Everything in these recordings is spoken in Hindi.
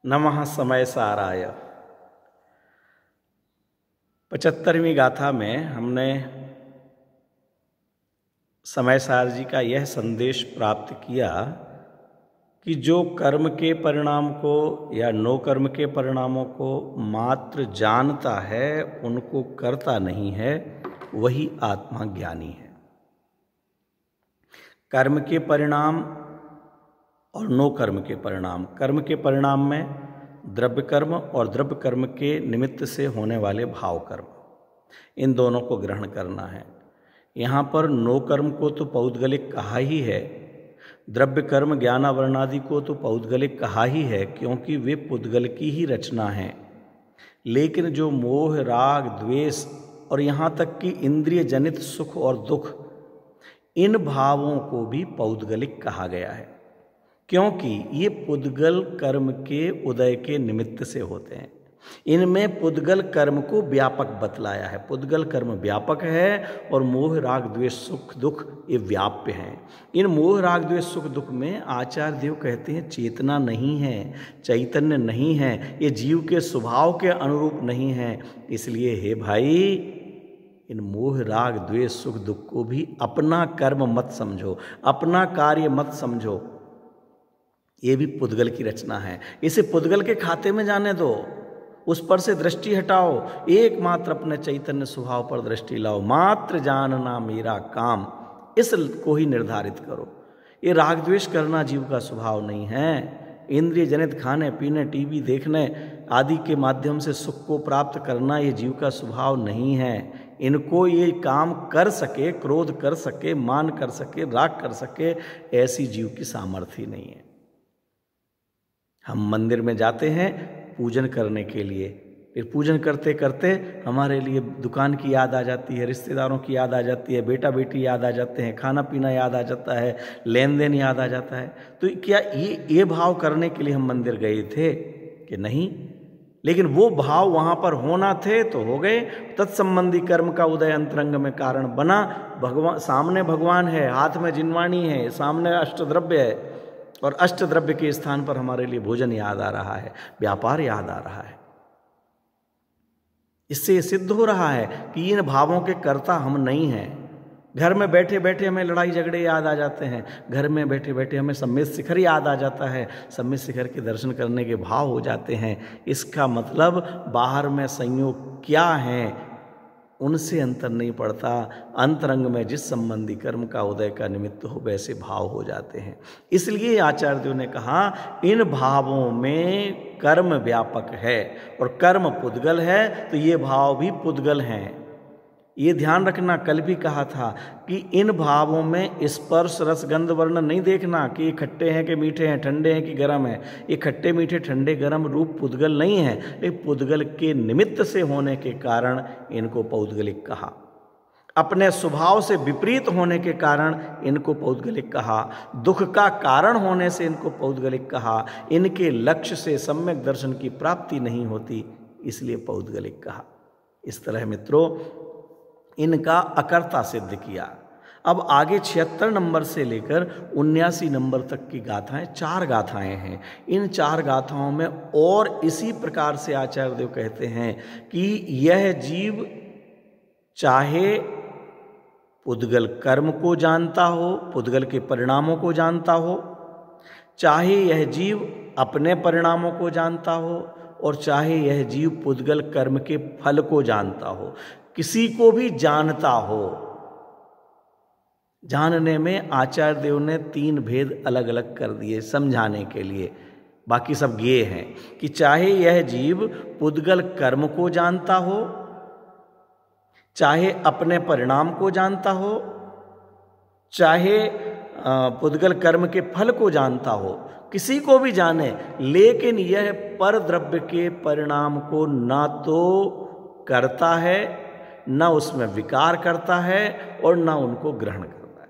नमः समय साराय। 75वीं गाथा में हमने समय सार जी का यह संदेश प्राप्त किया कि जो कर्म के परिणाम को या नो कर्म के परिणामों को मात्र जानता है, उनको करता नहीं है, वही आत्मा ज्ञानी है। कर्म के परिणाम और नो कर्म के परिणाम। कर्म के परिणाम में द्रव्य कर्म और द्रव्य कर्म के निमित्त से होने वाले भाव कर्म, इन दोनों को ग्रहण करना है। यहाँ पर नो कर्म को तो पौद्गलिक कहा ही है, द्रव्य कर्म ज्ञानावरणादि को तो पौद्गलिक कहा ही है, क्योंकि वे पुद्गल की ही रचना हैं। लेकिन जो मोह, राग, द्वेष और यहाँ तक कि इंद्रिय जनित सुख और दुख, इन भावों को भी पौद्गलिक कहा गया है, क्योंकि ये पुद्गल कर्म के उदय के निमित्त से होते हैं। इनमें पुद्गल कर्म को व्यापक बतलाया है। पुद्गल कर्म व्यापक है और मोह, राग, द्वेष, सुख, दुख ये व्याप्य हैं। इन मोह, राग, द्वेष, सुख, दुख में आचार्य देव कहते हैं चेतना नहीं है, चैतन्य नहीं है, ये जीव के स्वभाव के अनुरूप नहीं है। इसलिए हे भाई, इन मोह, राग, द्वेष, सुख, दुख को भी अपना कर्म मत समझो, अपना कार्य मत समझो। ये भी पुद्गल की रचना है। इसे पुद्गल के खाते में जाने दो, उस पर से दृष्टि हटाओ, एकमात्र अपने चैतन्य स्वभाव पर दृष्टि लाओ। मात्र जानना मेरा काम, इस को ही निर्धारित करो। ये राग द्वेष करना जीव का स्वभाव नहीं है। इंद्रिय जनित खाने पीने, टीवी देखने आदि के माध्यम से सुख को प्राप्त करना ये जीव का स्वभाव नहीं है। इनको ये काम कर सके, क्रोध कर सके, मान कर सके, राग कर सके, ऐसी जीव की सामर्थ्य नहीं है। हम मंदिर में जाते हैं पूजन करने के लिए, फिर पूजन करते करते हमारे लिए दुकान की याद आ जाती है, रिश्तेदारों की याद आ जाती है, बेटा बेटी याद आ जाते हैं, खाना पीना याद आ जाता है, लेन देन याद आ जाता है। तो क्या ये भाव करने के लिए हम मंदिर गए थे कि नहीं? लेकिन वो भाव वहाँ पर होना थे तो हो गए। तत्संबंधी कर्म का उदय अंतरंग में कारण बना। भगवान सामने भगवान है, हाथ में जिनवाणी है, सामने अष्टद्रव्य है, और अष्टद्रव्य के स्थान पर हमारे लिए भोजन याद आ रहा है, व्यापार याद आ रहा है। इससे सिद्ध हो रहा है कि इन भावों के कर्ता हम नहीं हैं। घर में बैठे बैठे हमें लड़ाई झगड़े याद आ जाते हैं, घर में बैठे बैठे हमें सम्मेद शिखर याद आ जाता है, सम्मेद शिखर के दर्शन करने के भाव हो जाते हैं। इसका मतलब बाहर में संयोग क्या है उनसे अंतर नहीं पड़ता। अंतरंग में जिस संबंधी कर्म का उदय का निमित्त हो वैसे भाव हो जाते हैं। इसलिए आचार्य देव ने कहा इन भावों में कर्म व्यापक है और कर्म पुद्गल है, तो ये भाव भी पुद्गल हैं। ये ध्यान रखना, कल भी कहा था कि इन भावों में स्पर्श रस गंध वर्ण नहीं देखना कि ये खट्टे हैं कि मीठे हैं, ठंडे हैं कि गर्म हैं। ये खट्टे मीठे ठंडे गर्म रूप पुद्गल नहीं है, लेकिन पुद्गल के निमित्त से होने के कारण इनको पौद्गलिक कहा। अपने स्वभाव से विपरीत होने के कारण इनको पौद्गलिक कहा। दुख का कारण होने से इनको पौद्गलिक कहा। इनके लक्ष्य से सम्यक दर्शन की प्राप्ति नहीं होती, इसलिए पौद्गलिक कहा। इस तरह मित्रों इनका अकर्ता सिद्ध किया। अब आगे 76 नंबर से लेकर 79 नंबर तक की गाथाएं, 4 गाथाएं हैं। इन 4 गाथाओं में और इसी प्रकार से आचार्य देव कहते हैं कि यह जीव चाहे पुद्गल कर्म को जानता हो, पुद्गल के परिणामों को जानता हो, चाहे यह जीव अपने परिणामों को जानता हो, और चाहे यह जीव पुद्गल कर्म के फल को जानता हो, किसी को भी जानता हो। जानने में आचार्य देव ने 3 भेद अलग अलग कर दिए समझाने के लिए, बाकी सब ये हैं कि चाहे यह जीव पुद्गल कर्म को जानता हो, चाहे अपने परिणाम को जानता हो, चाहे पुद्गल कर्म के फल को जानता हो, किसी को भी जाने, लेकिन यह पर द्रव्य के परिणाम को ना तो करता है, ना उसमें विकार करता है, और ना उनको ग्रहण करता है।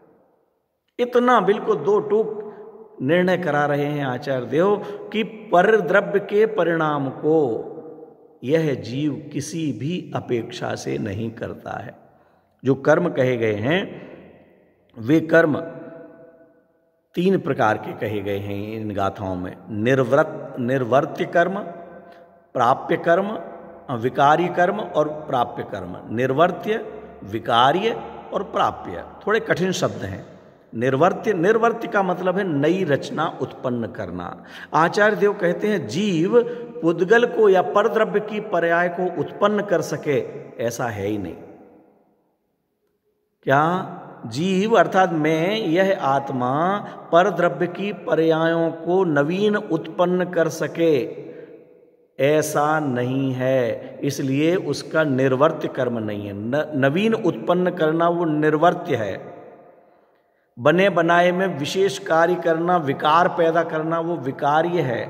इतना बिल्कुल 2 टूक निर्णय करा रहे हैं आचार्य देव कि पर द्रव्य के परिणाम को यह जीव किसी भी अपेक्षा से नहीं करता है। जो कर्म कहे गए हैं वे कर्म 3 प्रकार के कहे गए हैं इन गाथाओं में। निर्वर्त्य कर्म, प्राप्य कर्म, विकार्य कर्म और प्राप्य कर्म। निर्वर्त्य, विकार्य और प्राप्य थोड़े कठिन शब्द हैं। निर्वर्त्य का मतलब है नई रचना उत्पन्न करना। आचार्य देव कहते हैं जीव पुद्गल को या परद्रव्य की पर्याय को उत्पन्न कर सके ऐसा है ही नहीं। क्या? जीव अर्थात मैं, यह आत्मा परद्रव्य की पर्यायों को नवीन उत्पन्न कर सके ऐसा नहीं है, इसलिए उसका निर्वर्त्य कर्म नहीं है। नवीन उत्पन्न करना वो निर्वर्त्य है। बने बनाए में विशेष कार्य करना, विकार पैदा करना वो विकार्य है,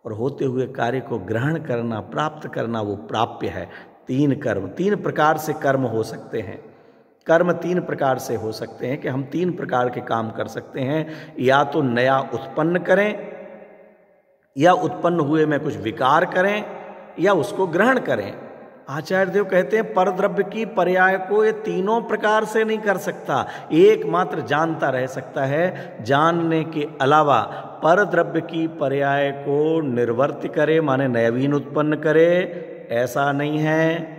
और होते हुए कार्य को ग्रहण करना, प्राप्त करना वो प्राप्य है। 3 कर्म, 3 प्रकार से कर्म हो सकते हैं। कर्म 3 प्रकार से हो सकते हैं कि हम 3 प्रकार के काम कर सकते हैं। या तो नया उत्पन्न करें, या उत्पन्न हुए में कुछ विकार करें, या उसको ग्रहण करें। आचार्य देव कहते हैं परद्रव्य की पर्याय को ये तीनों प्रकार से नहीं कर सकता, एकमात्र जानता रह सकता है। जानने के अलावा परद्रव्य की पर्याय को निर्वर्त्य करे, माने नवीन उत्पन्न करे, ऐसा नहीं है।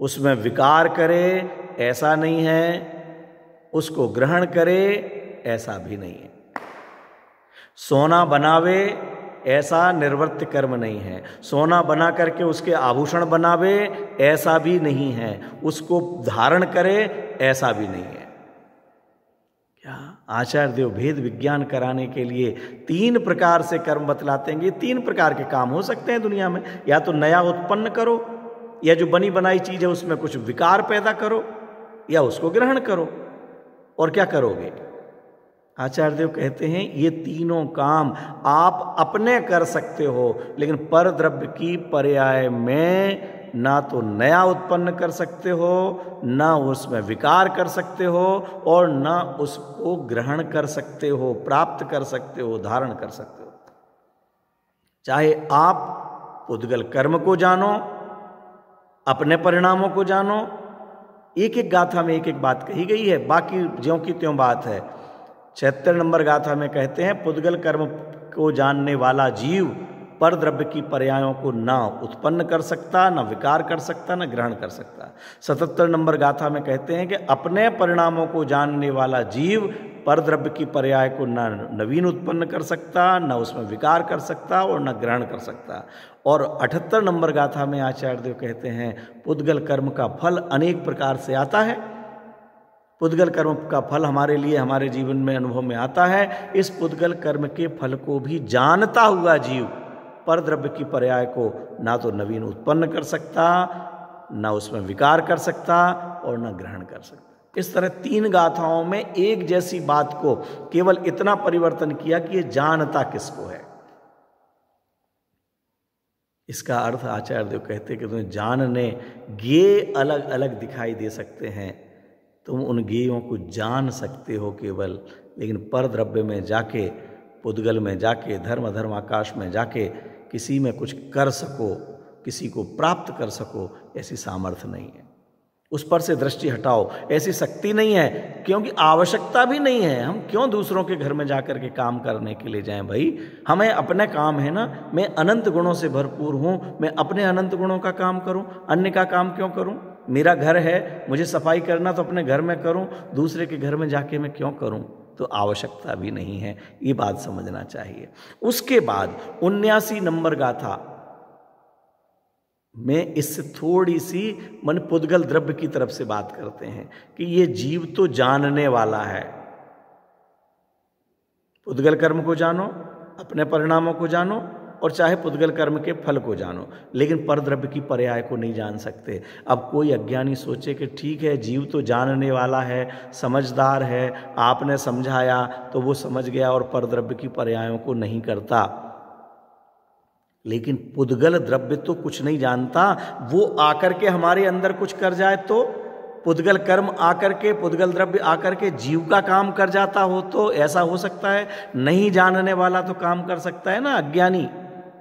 उसमें विकार करे, ऐसा नहीं है। उसको ग्रहण करे, ऐसा भी नहीं है। सोना बनावे, ऐसा निर्वर्त्य कर्म नहीं है। सोना बना करके उसके आभूषण बनावे, ऐसा भी नहीं है। उसको धारण करे, ऐसा भी नहीं है। क्या? आचार्य देव भेद विज्ञान कराने के लिए 3 प्रकार से कर्म बतलाते हैं। 3 प्रकार के काम हो सकते हैं दुनिया में। या तो नया उत्पन्न करो, या जो बनी बनाई चीज है उसमें कुछ विकार पैदा करो, या उसको ग्रहण करो। और क्या करोगे? आचार्य देव कहते हैं ये तीनों काम आप अपने कर सकते हो, लेकिन परद्रव्य की पर्याय में ना तो नया उत्पन्न कर सकते हो, ना उसमें विकार कर सकते हो, और ना उसको ग्रहण कर सकते हो, प्राप्त कर सकते हो, धारण कर सकते हो। चाहे आप पुद्गल कर्म को जानो, अपने परिणामों को जानो। एक एक गाथा में एक एक बात कही गई है, बाकी ज्यों की त्यों बात है। 76 नंबर गाथा में कहते हैं पुद्गल कर्म को जानने वाला जीव परद्रव्य की पर्यायों को ना उत्पन्न कर सकता, ना विकार कर सकता, ना ग्रहण कर सकता। 77 नंबर गाथा में कहते हैं कि अपने परिणामों को जानने वाला जीव परद्रव्य की पर्याय को ना नवीन उत्पन्न कर सकता, ना उसमें विकार कर सकता और ना ग्रहण कर सकता। और 78 नंबर गाथा में आचार्य देव कहते हैं पुद्गल कर्म का फल अनेक प्रकार से आता है। पुद्गल कर्म का फल हमारे लिए हमारे जीवन में अनुभव में आता है। इस पुद्गल कर्म के फल को भी जानता हुआ जीव परद्रव्य की पर्याय को ना तो नवीन उत्पन्न कर सकता, ना उसमें विकार कर सकता और ना ग्रहण कर सकता। इस तरह 3 गाथाओं में एक जैसी बात को केवल इतना परिवर्तन किया कि ये जानता किसको है। इसका अर्थ आचार्य देव कहते हैं कि तुम्हें जानने ज्ञेय अलग अलग दिखाई दे सकते हैं, तुम उन ज्ञेयों को जान सकते हो केवल, लेकिन परद्रव्य में जाके, पुद्गल में जाके, धर्म आकाश में जाके किसी में कुछ कर सको, किसी को प्राप्त कर सको, ऐसी सामर्थ्य नहीं है। उस पर से दृष्टि हटाओ, ऐसी शक्ति नहीं है, क्योंकि आवश्यकता भी नहीं है। हम क्यों दूसरों के घर में जाकर के काम करने के लिए जाएं भाई? हमें अपने काम है ना। मैं अनंत गुणों से भरपूर हूं, मैं अपने अनंत गुणों का काम करूं, अन्य का काम क्यों करूं? मेरा घर है, मुझे सफाई करना तो अपने घर में करूं, दूसरे के घर में जाके मैं क्यों करूं? तो आवश्यकता भी नहीं है, ये बात समझना चाहिए। उसके बाद 79 नंबर गाथा में इससे थोड़ी सी मन पुद्गल द्रव्य की तरफ से बात करते हैं कि ये जीव तो जानने वाला है। पुद्गल कर्म को जानो, अपने परिणामों को जानो, और चाहे पुद्गल कर्म के फल को जानो, लेकिन परद्रव्य की पर्याय को नहीं जान सकते। अब कोई अज्ञानी सोचे कि ठीक है, जीव तो जानने वाला है, समझदार है, आपने समझाया तो वो समझ गया और परद्रव्य की पर्यायों को नहीं करता। लेकिन पुद्गल द्रव्य तो कुछ नहीं जानता, वो आकर के हमारे अंदर कुछ कर जाए तो, पुद्गल कर्म आकर के, पुद्गल द्रव्य आकर के जीव का काम कर जाता हो तो ऐसा हो सकता है? नहीं जानने वाला तो काम कर सकता है ना, अज्ञानी,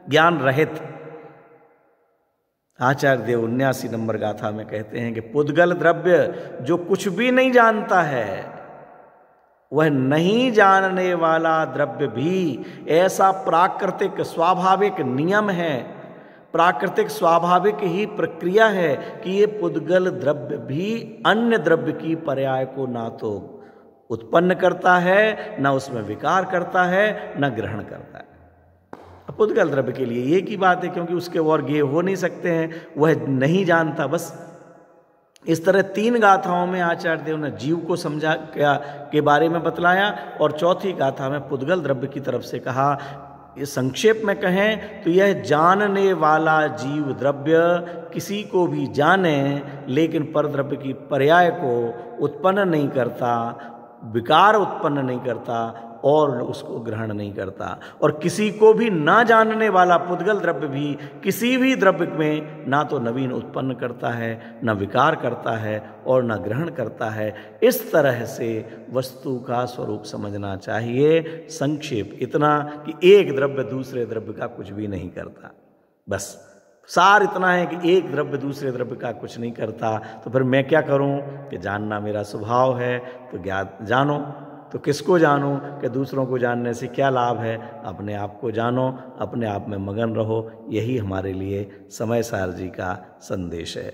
ज्ञान रहित। आचार्य देव 79 नंबर गाथा में कहते हैं कि पुद्गल द्रव्य जो कुछ भी नहीं जानता है, वह नहीं जानने वाला द्रव्य भी, ऐसा प्राकृतिक स्वाभाविक नियम है, प्राकृतिक स्वाभाविक ही प्रक्रिया है कि ये पुद्गल द्रव्य भी अन्य द्रव्य की पर्याय को ना तो उत्पन्न करता है, ना उसमें विकार करता है, ना ग्रहण करता है। पुद्गल द्रव्य के लिए एक ही बात है, क्योंकि उसके और गेय हो नहीं सकते हैं, वह नहीं जानता। बस इस तरह 3 गाथाओं में आचार्य देव ने जीव को समझा के बारे में बतलाया, और चौथी गाथा में पुद्गल द्रव्य की तरफ से कहा। ये संक्षेप में कहें तो यह जानने वाला जीव द्रव्य किसी को भी जाने, लेकिन पर द्रव्य की पर्याय को उत्पन्न नहीं करता, विकार उत्पन्न नहीं करता और उसको ग्रहण नहीं करता। और किसी को भी ना जानने वाला पुद्गल द्रव्य भी किसी भी द्रव्य में ना तो नवीन उत्पन्न करता है, ना विकार करता है और ना ग्रहण करता है। इस तरह से वस्तु का स्वरूप समझना चाहिए। संक्षेप इतना कि एक द्रव्य दूसरे द्रव्य का कुछ भी नहीं करता। बस सार इतना है कि एक द्रव्य दूसरे द्रव्य का कुछ नहीं करता। तो फिर मैं क्या करूं कि जानना मेरा स्वभाव है, तो जानो। तो किसको जानूं कि दूसरों को जानने से क्या लाभ है? अपने आप को जानो, अपने आप में मगन रहो। यही हमारे लिए समय सार जी का संदेश है।